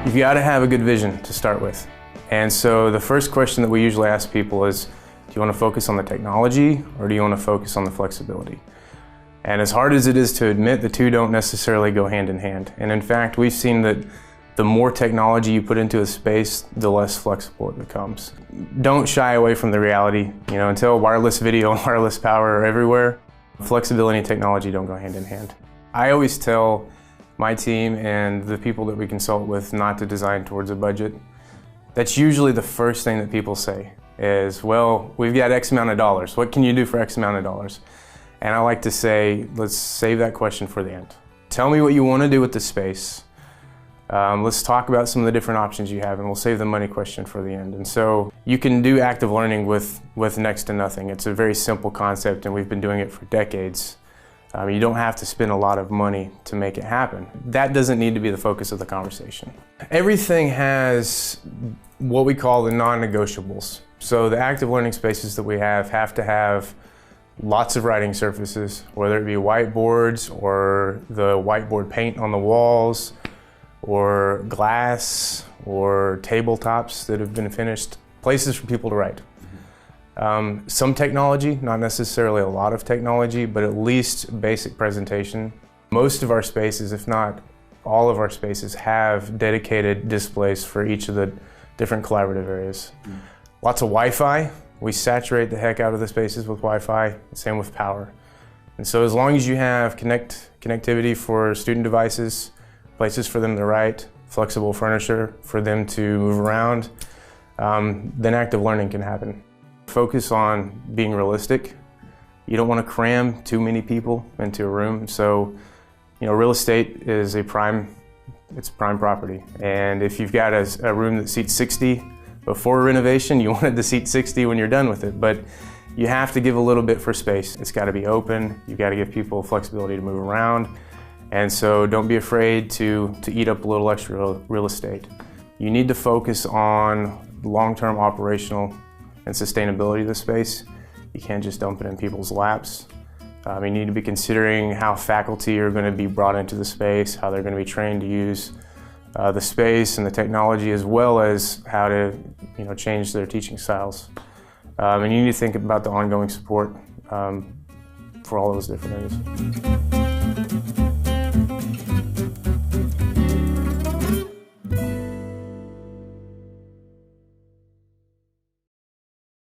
You've got to have a good vision to start with. And so the first question that we usually ask people is, do you want to focus on the technology or do you want to focus on the flexibility? And as hard as it is to admit, the two don't necessarily go hand in hand. And in fact, we've seen that the more technology you put into a space, the less flexible it becomes. Don't shy away from the reality. Until wireless video and wireless power are everywhere, flexibility and technology don't go hand in hand. I always tell my team and the people that we consult with not to design towards a budget. That's usually the first thing that people say is, well, we've got X amount of dollars. What can you do for X amount of dollars? And I like to say, let's save that question for the end. Tell me what you want to do with the space. Let's talk about some of the different options you have, and we'll save the money question for the end. And so you can do active learning with next to nothing. It's a very simple concept, and we've been doing it for decades. You don't have to spend a lot of money to make it happen. That doesn't need to be the focus of the conversation. Everything has what we call the non-negotiables. So the active learning spaces that we have to have lots of writing surfaces, whether it be whiteboards or the whiteboard paint on the walls, or glass, or tabletops that have been finished, places for people to write. Some technology, not necessarily a lot of technology, but at least basic presentation. Most of our spaces, if not all of our spaces, have dedicated displays for each of the different collaborative areas. Lots of Wi-Fi. We saturate the heck out of the spaces with Wi-Fi, same with power. And so as long as you have connectivity for student devices, places for them to write, flexible furniture for them to move around, then active learning can happen. Focus on being realistic. You don't want to cram too many people into a room. So, real estate is it's prime property. And if you've got a room that seats 60 before renovation, you want it to seat 60 when you're done with it. But you have to give a little bit for space. It's got to be open. You've got to give people flexibility to move around. And so don't be afraid to eat up a little extra real estate. You need to focus on long-term operational and sustainability of the space. You can't just dump it in people's laps. You need to be considering how faculty are going to be brought into the space, how they're going to be trained to use the space and the technology, as well as how to change their teaching styles. And you need to think about the ongoing support for all those different areas.